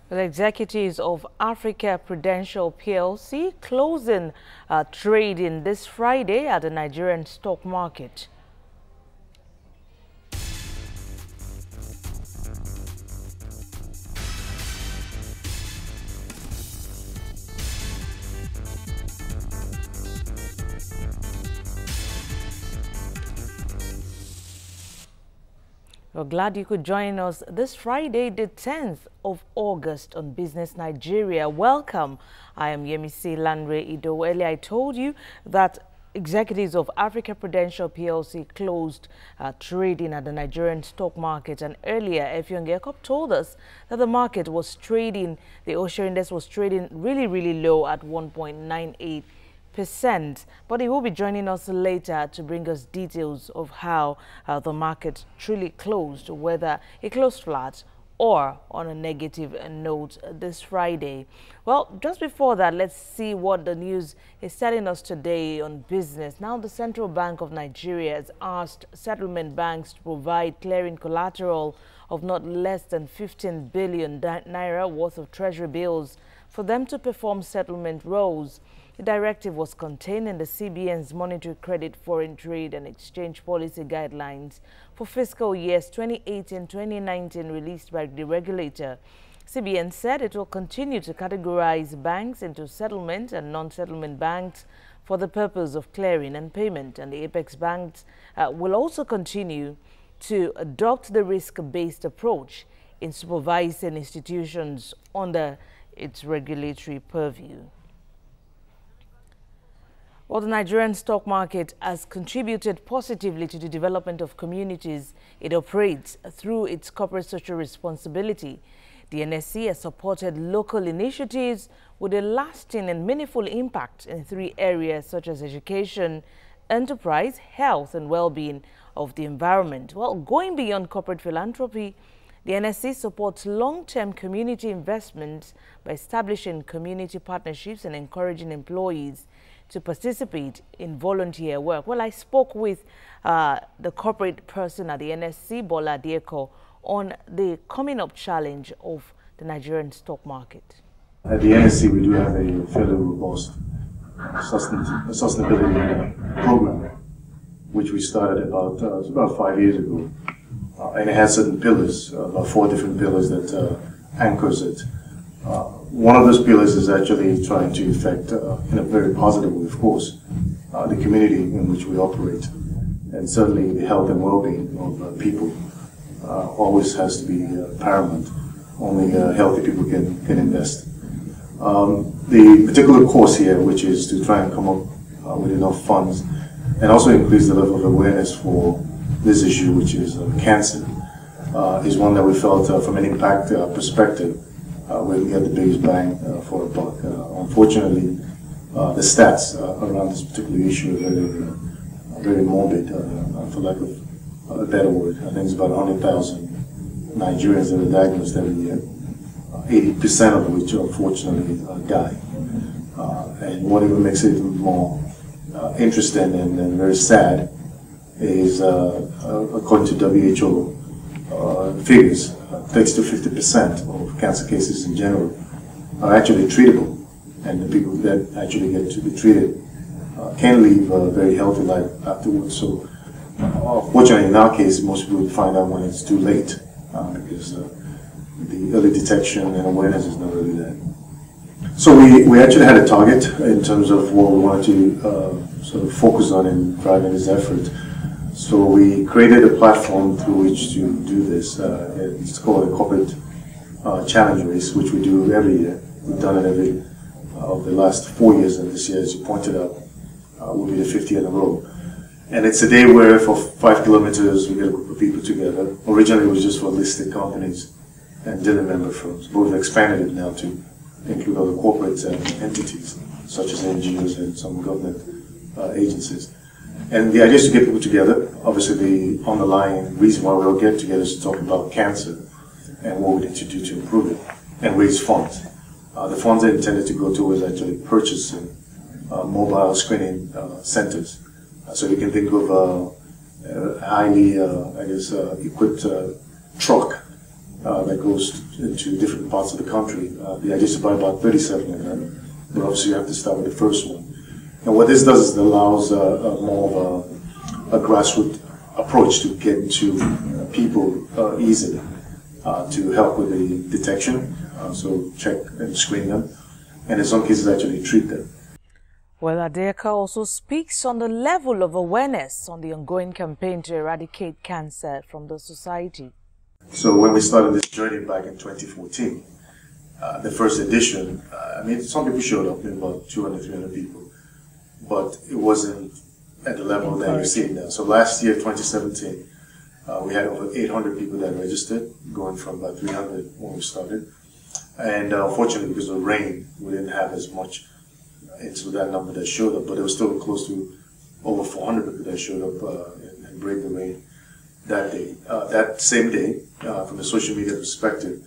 The executives of Africa Prudential PLC closing trading this Friday at the Nigerian stock market. We're glad you could join us this Friday, the 10th of August on Business Nigeria. Welcome. I am Yemisi Lanre Ido. Earlier I told you that executives of Africa Prudential PLC closed trading at the Nigerian stock market. And earlier, Effiong Gekop told us that the market was trading, the Osho Index was trading really low at 1.98%. But he will be joining us later to bring us details of how the market truly closed, whether it closed flat or on a negative note this Friday. Well, just before that, let's see what the news is telling us today on business. Now, the Central Bank of Nigeria has asked settlement banks to provide clearing collateral of not less than 15 billion naira worth of treasury bills for them to perform settlement roles. The directive was contained in the CBN's Monetary Credit, Foreign Trade and Exchange Policy Guidelines for fiscal years 2018-2019 released by the regulator. CBN said it will continue to categorize banks into settlement and non-settlement banks for the purpose of clearing and payment, and the apex banks will also continue to adopt the risk-based approach in supervising institutions under its regulatory purview. Well, the Nigerian stock market has contributed positively to the development of communities it operates through its corporate social responsibility. The NSE has supported local initiatives with a lasting and meaningful impact in 3 areas such as education, enterprise, health and well-being of the environment. Well, going beyond corporate philanthropy, the NSE supports long-term community investments by establishing community partnerships and encouraging employees to participate in volunteer work. Well, I spoke with the corporate person at the NSE, Bola, Adeeko, on the coming up challenge of the Nigerian stock market. At the NSE, we do have a fairly robust sustainability program, which we started about 5 years ago. And it has certain pillars, about 4 different pillars that anchors it. One of those pillars is actually trying to affect, in a very positive way, of course, the community in which we operate. And certainly the health and well-being of people always has to be paramount. Only healthy people can invest. The particular course here, which is to try and come up with enough funds and also increase the level of awareness for this issue, which is cancer, is one that we felt from an impact perspective where we get the biggest bang for a buck. Unfortunately, the stats around this particular issue are very morbid, for lack of a better word. I think it's about 100,000 Nigerians that are diagnosed every year, 80% of which unfortunately die. And what even makes it even more interesting and very sad is, according to WHO figures, 30 to 50% of cancer cases in general are actually treatable, and the people that actually get to be treated can live a very healthy life afterwards. So, fortunately, in our case, most people find out when it's too late, because the early detection and awareness is not really there. So we actually had a target in terms of what we wanted to sort of focus on in driving this effort. So we created a platform through which to do this. It's called a corporate challenge race, which we do every year. We've done it every of the last 4 years, and this year, as you pointed out, will be the 5th year in a row. And it's a day where for 5 kilometers we get a group of people together. Originally it was just for listed companies and dealer member firms, but we've expanded it now to include other corporate entities, such as NGOs and some government agencies. And the idea is to get people together. Obviously, the underlying reason why we all get together is to talk about cancer and what we need to do to improve it and raise funds. The funds are intended to go towards actually purchasing mobile screening centers. So you can think of a highly, equipped truck that goes into different parts of the country. The idea is to buy about 37 of them, but obviously you have to start with the first one. And what this does is it allows more of a grassroots approach to get to people easily to help with the detection, so check and screen them, and in some cases actually treat them. Well, Adeeko also speaks on the level of awareness on the ongoing campaign to eradicate cancer from the society. So when we started this journey back in 2014, the first edition, I mean, some people showed up, maybe about 200, 300 people, but it wasn't at the level that you're seeing now. So last year, 2017, we had over 800 people that registered, going from about 300 when we started. And unfortunately, because of rain, we didn't have as much into that number that showed up, but it was still close to over 400 people that showed up and braved the rain that day. That same day, from a social media perspective,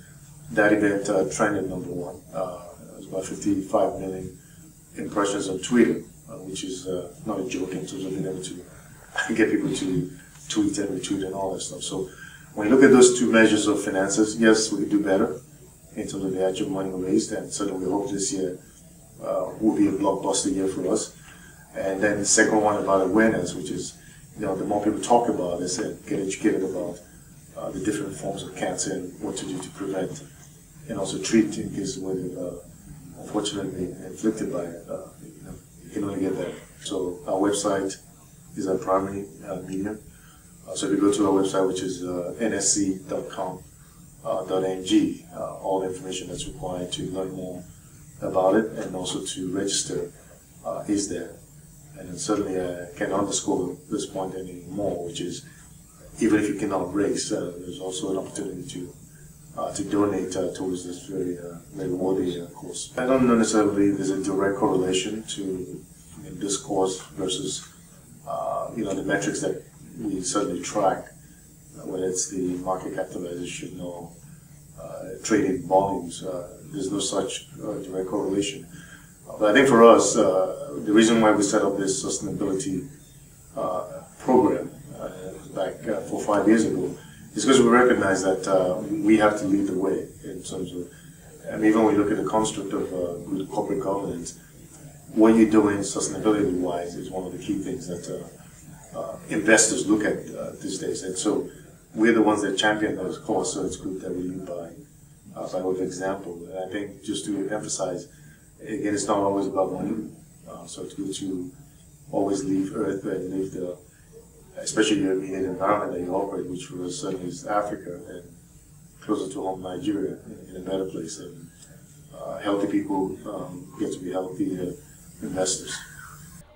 that event trended #1. It was about 55 million impressions on Twitter, which is not a joke in terms of being able to get people to tweet and retweet and all that stuff. So when you look at those two measures of finances, yes, we could do better in terms of the actual money raised, and certainly we hope this year will be a blockbuster year for us. And then the second one about awareness, which is, the more people talk about this and get educated about the different forms of cancer and what to do to prevent and also treat in case where they've unfortunately inflicted by it. You can only get better. So our website is our primary medium. So if you go to our website, which is nsc.com.ng, all the information that's required to learn more about it and also to register is there. And then certainly I can underscore this point anymore, which is even if you cannot raise, there's also an opportunity to donate towards this very worthy cause. I don't necessarily believe there's a direct correlation to this cause versus the metrics that we certainly track, whether it's the market capitalization or trading volumes. There's no such direct correlation. But I think for us, the reason why we set up this sustainability program back 4 or 5 years ago is because we recognize that we have to lead the way in terms of, even when you look at the construct of good corporate governance, what you're doing sustainability-wise is one of the key things that investors look at these days. And so we're the ones that champion those causes, so it's good that we lead by way of example. And I think just to emphasize, again, it's not always about money, so it's good to always leave Earth and leave especially your immediate environment that you operate, which for us certainly is Africa, and closer to home Nigeria, in a better place. And healthy people get to be healthy investors.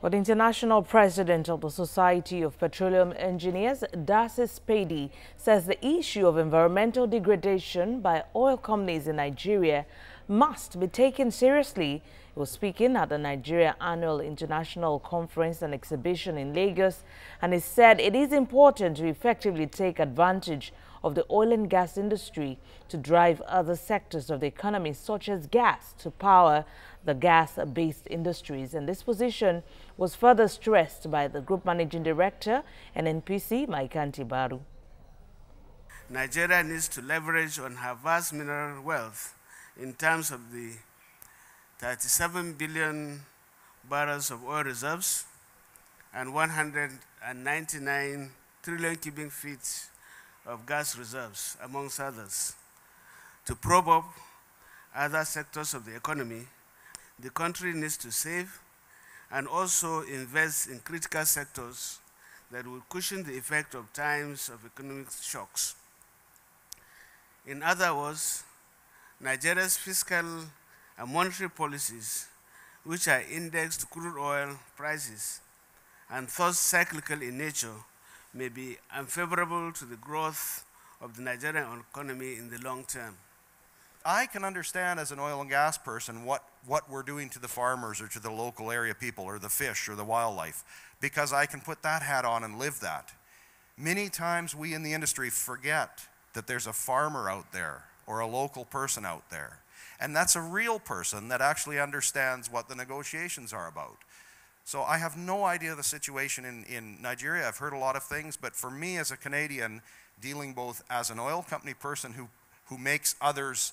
Well, the international president of the Society of Petroleum Engineers, Darcy Spady, says the issue of environmental degradation by oil companies in Nigeria must be taken seriously. He was speaking at the Nigeria Annual International Conference and Exhibition in Lagos, and he said it is important to effectively take advantage of the oil and gas industry to drive other sectors of the economy, such as gas, to power the gas-based industries. And this position was further stressed by the Group Managing Director, NNPC, Maikanti Baru. Nigeria needs to leverage on her vast mineral wealth in terms of the 37 billion barrels of oil reserves and 199 trillion cubic feet of gas reserves, amongst others. To probe up other sectors of the economy, the country needs to save and also invest in critical sectors that will cushion the effect of times of economic shocks. In other words, Nigeria's fiscal and monetary policies, which are indexed to crude oil prices and thus cyclical in nature, may be unfavorable to the growth of the Nigerian economy in the long term. I can understand as an oil and gas person what we're doing to the farmers or to the local area people or the fish or the wildlife, because I can put that hat on and live that. Many times we in the industry forget that there's a farmer out there or a local person out there, and that's a real person that actually understands what the negotiations are about. So I have no idea the situation in Nigeria. I've heard a lot of things, but for me as a Canadian, dealing both as an oil company person who who makes others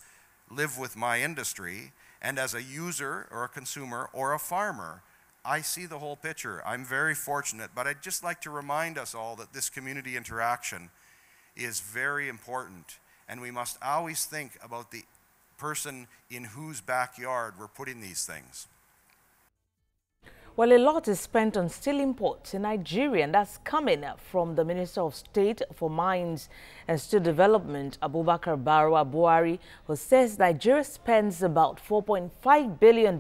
live with my industry, and as a user or a consumer or a farmer, I see the whole picture. I'm very fortunate, but I'd just like to remind us all that this community interaction is very important, and we must always think about the person in whose backyard we're putting these things. Well, a lot is spent on steel imports in Nigeria, and that's coming from the Minister of State for Mines and Steel Development, Abubakar Barwa Buhari, who says Nigeria spends about $4.5 billion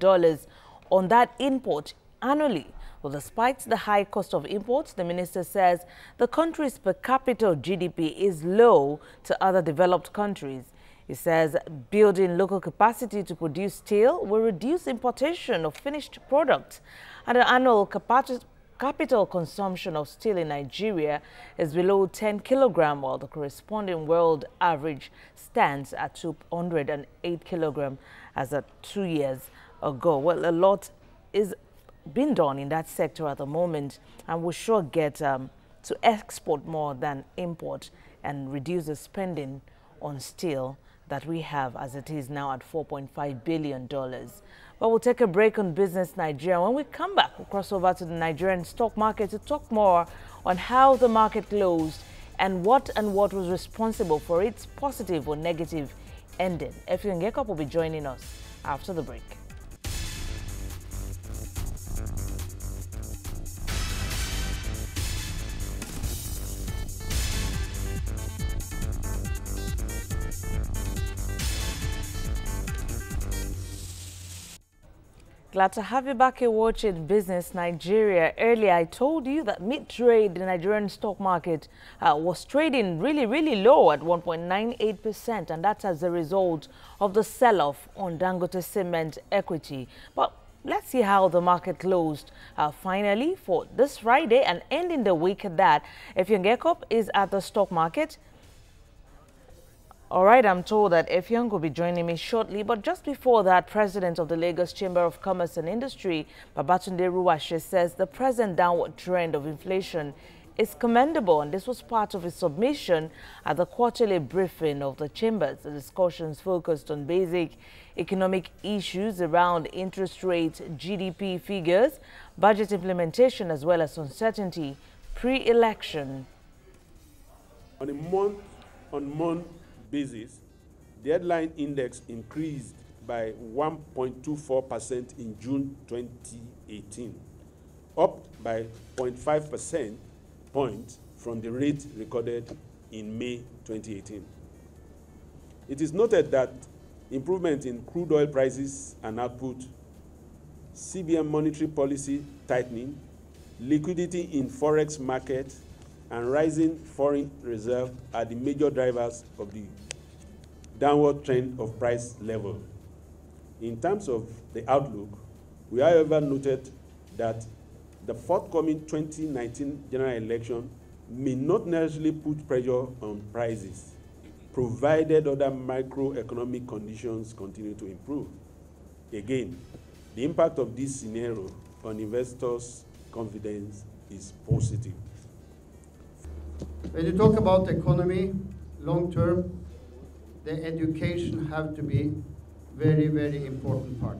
on that import annually. Well, despite the high cost of imports, the minister says the country's per capita GDP is low to other developed countries. He says building local capacity to produce steel will reduce importation of finished products, and the annual capital consumption of steel in Nigeria is below 10 kilograms, while the corresponding world average stands at 208 kilograms as of 2 years ago. Well, a lot is being done in that sector at the moment, and we'll sure get to export more than import and reduce the spending on steel that we have as it is now at $4.5 billion. But we'll take a break on Business Nigeria. When we come back, we'll cross over to the Nigerian stock market to talk more on how the market closed and what was responsible for its positive or negative ending. Effiong Gekop will be joining us after the break. Glad to have you back here watching Business Nigeria. Earlier, I told you that mid-trade, the Nigerian stock market was trading really low at 1.98%, and that's as a result of the sell-off on Dangote Cement equity. But let's see how the market closed finally for this Friday and ending the week at that. Effiong Gekop is at the stock market. All right, I'm told that Effiong will be joining me shortly, but just before that, President of the Lagos Chamber of Commerce and Industry, Babatunde Ruwashe, says the present downward trend of inflation is commendable, and this was part of his submission at the quarterly briefing of the Chambers. The discussions focused on basic economic issues around interest rates, GDP figures, budget implementation, as well as uncertainty pre-election. On a month-on-month basis, the headline index increased by 1.24% in June 2018, up by 0.5% point from the rate recorded in May 2018. It is noted that improvement in crude oil prices and output, CBN monetary policy tightening, liquidity in forex market, and rising foreign reserve are the major drivers of the downward trend of price level. In terms of the outlook, we however noted that the forthcoming 2019 general election may not necessarily put pressure on prices, provided other macroeconomic conditions continue to improve. Again, the impact of this scenario on investors' confidence is positive. When you talk about the economy, long term, the education have to be very important part.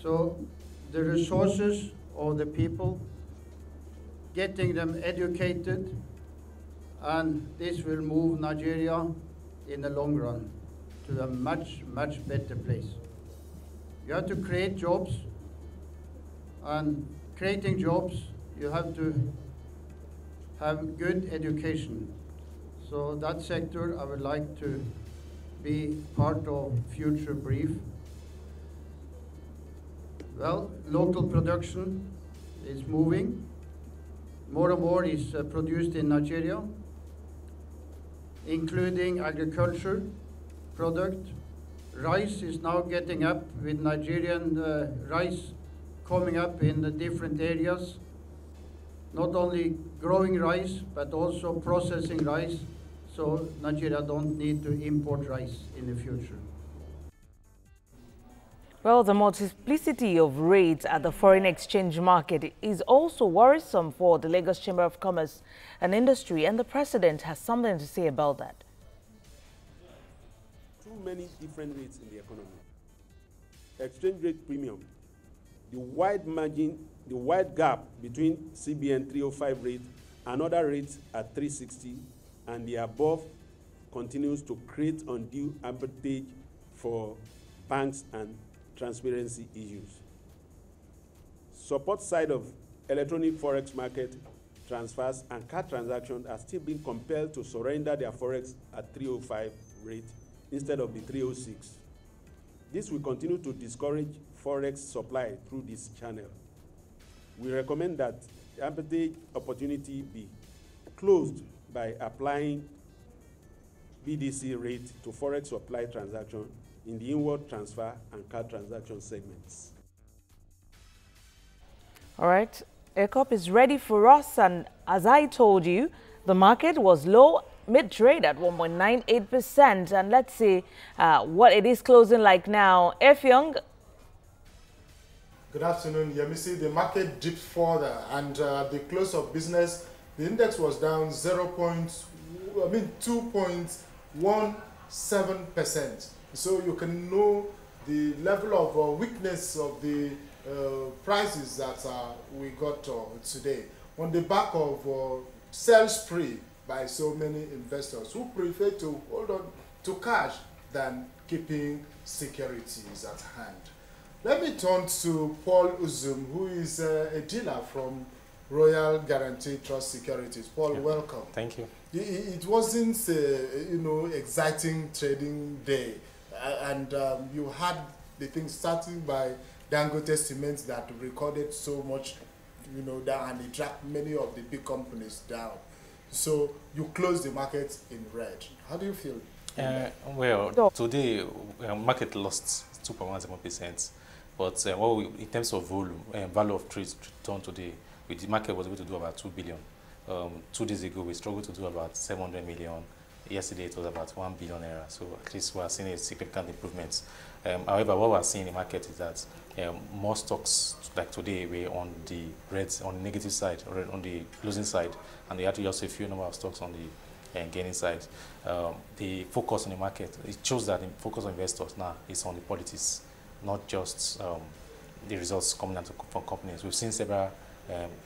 So the resources of the people, getting them educated, and this will move Nigeria in the long run to a much better place. You have to create jobs, and creating jobs, you have to have good education. So that sector I would like to be part of future brief. Well, local production is moving. More and more is produced in Nigeria, including agriculture product. Rice is now getting up with Nigerian rice coming up in the different areas. Not only growing rice, but also processing rice, so Nigeria don't need to import rice in the future. Well, the multiplicity of rates at the foreign exchange market is also worrisome for the Lagos Chamber of Commerce and Industry, and the President has something to say about that. many different rates in the economy. Exchange rate premium, the wide margin, the wide gap between CBN 305 rate and other rates at 360 and the above continues to create undue advantage for banks and transparency issues. Support side of electronic forex market transfers and card transactions are still being compelled to surrender their forex at 305 rate instead of the 306. This will continue to discourage forex supply through this channel. We recommend that the arbitrage opportunity be closed by applying BDC rate to forex supply transaction in the inward transfer and card transaction segments. All right, ECOP is ready for us, and as I told you, the market was low mid-trade at 1.98%, and let's see what it is closing like now. Effiong. Good afternoon, Yemisi. The market dipped further, and the close of business, the index was down 2.17%. So you can know the level of weakness of the prices that we got today on the back of sell spree by so many investors who prefer to hold on to cash than keeping securities at hand. Let me turn to Paul Uzum, who is a dealer from Royal Guarantee Trust Securities. Paul, welcome. Thank you. It wasn't, exciting trading day, and you had the thing starting by Dangote Cement that recorded so much, down, and it dragged many of the big companies down. So you closed the market in red. How do you feel? Well, today market lost 2.17%, but in terms of volume, value of trades returned today, the market was able to do about 2 billion. 2 days ago, we struggled to do about 700 million. Yesterday, it was about 1 billion naira. So at least we are seeing a significant improvement. However, what we are seeing in the market is that more stocks like today were on the negative side, or on the losing side, and they had just a few number of stocks on the gaining side. The focus on the market, it shows that the focus on investors now is on the politics, not just the results coming out from companies. We've seen several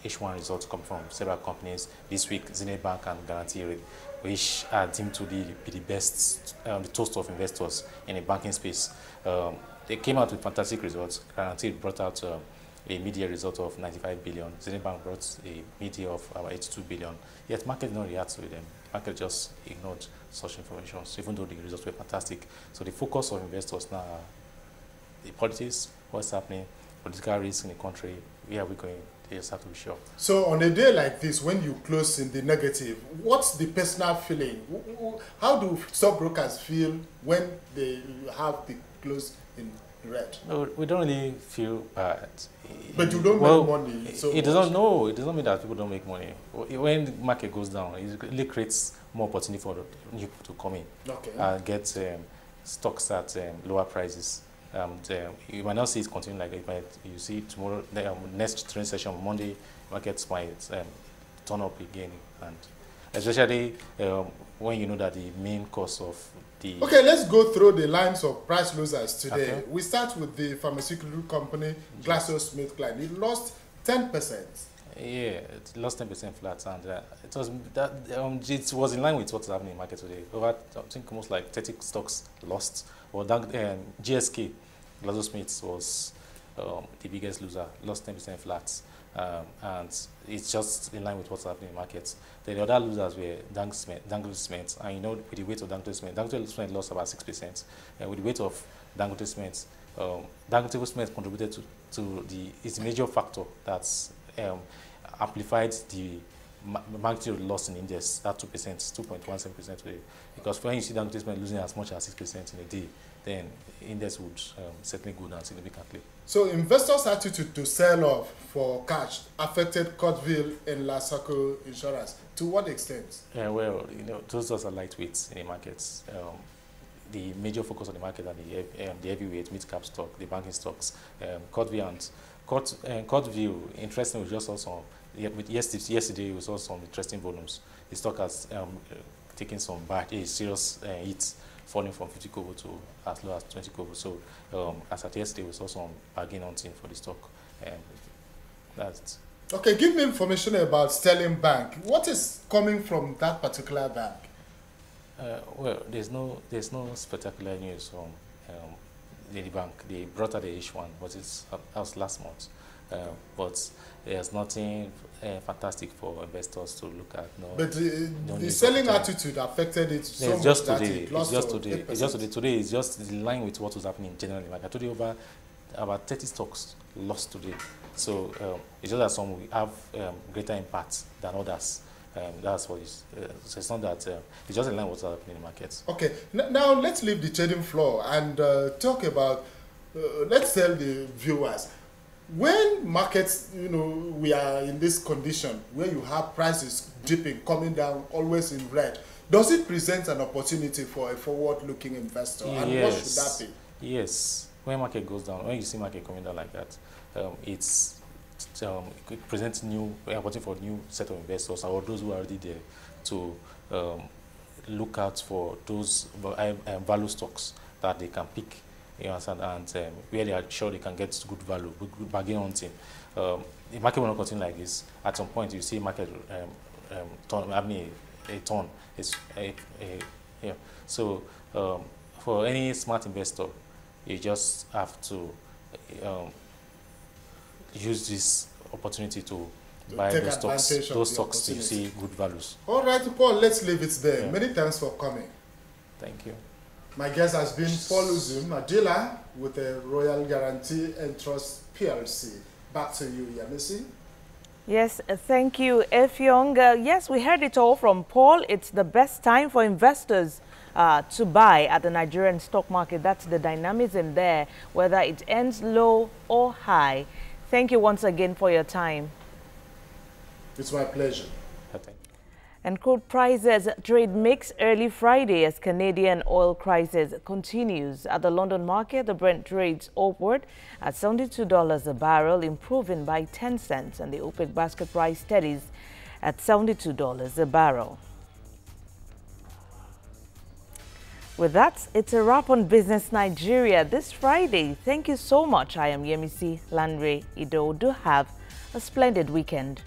H1 results come from several companies this week, Zenith Bank and Guarantee Rate, which are deemed to be the best, the toast of investors in the banking space. They came out with fantastic results. Guarantee brought out a mid-year result of 95 billion. Zenith Bank brought a mid-year of about 82 billion. Yet market did not react to them. Market just ignored such information, so even though the results were fantastic. So the focus of investors now are the politics, what's happening, political risk in the country, where are we going? They just have to be sure. So on a day like this, when you close in the negative, what's the personal feeling? How do stockbrokers feel when they have the close in red? No, we don't really feel bad. But you don't make money. So it doesn't mean that people don't make money. When the market goes down, it really creates more opportunity for new people to come in. Okay. And get stocks at lower prices. You might not see it continue like that, but you see tomorrow, next trade session on Monday, markets might turn up again, and especially when you know that the main cause of the... Okay, let's go through the lines of price losers today. Okay. We start with the pharmaceutical company, GlaxoSmithKline. It lost 10%. Yeah, it lost 10% flat, and it was in line with what's happening in the market today. Over, I think, almost like 30 stocks lost. Well, GSK, GlaxoSmith, was the biggest loser, lost 10% flat, and it's just in line with what's happening in the market. Then the other losers were Dangote Cement, and with the weight of Dangote Cement lost about 6%, and with the weight of Dangote Cement contributed to it's a major factor that's amplified the magnitude of loss in the index, that 2.17% today. Because when you see Dangote Cement losing as much as 6% in a day, then the index would certainly go down significantly. So investors' attitude to sell off for cash affected Courtville and Lasaco Insurance. To what extent? Well, those are lightweights in the markets. The major focus on the market are the heavyweight, mid-cap stock, the banking stocks, Courtville. Interesting, we just saw some, yesterday we saw some interesting volumes. The stock has taken some serious hits falling from 50 kobo to as low as 20 kobo. So as at yesterday, we saw some bargain hunting for the stock. That's it. Okay, give me information about Sterling Bank. What is coming from that particular bank? Well, there's no spectacular news from the bank. They brought out the H1, but that was last month. But there's nothing fantastic for investors to look at. No, but the selling attitude affected it so much just that today. it lost It's just today. 8%. It's just today. Today is just in line with what was happening generally. Like I told you, about 30 stocks lost today. So it's just that some will have greater impact than others. That's what it is. So it's not that it's just in line with what's happening in the markets. Okay, now let's leave the trading floor and talk about. Let's tell the viewers, when markets, we are in this condition where you have prices dipping, coming down, always in red. Does it present an opportunity for a forward-looking investor? And what should that be? Yes. When market goes down, when you see market coming down like that, it presents new opportunity for new set of investors or those who are already there to look out for those value stocks that they can pick, you understand, and where they are sure they can get good value, good bargain hunting. The market will not continue like this. At some point, you see market having a turn. Yeah. So for any smart investor, you just have to use this opportunity to buy those stocks to see good values. All right, Paul, let's leave it there. Yeah. Many thanks for coming. Thank you. My guest has been Paul Uzum, a dealer with a Royal Guarantee and Trust PLC. Back to you, Yemisi. Yes, thank you, Effiong. Yes, we heard it all from Paul. It's the best time for investors to buy at the Nigerian stock market. That's the dynamism there, whether it ends low or high. Thank you once again for your time. It's my pleasure. Okay. And crude prices trade mixed early Friday as Canadian oil crisis continues. At the London market, the Brent trades upward at $72 a barrel, improving by 10 cents, and the OPEC basket price steadies at $72 a barrel. With that, it's a wrap on Business Nigeria this Friday. Thank you so much. I am Yemisi Lanre Ido. Do have a splendid weekend.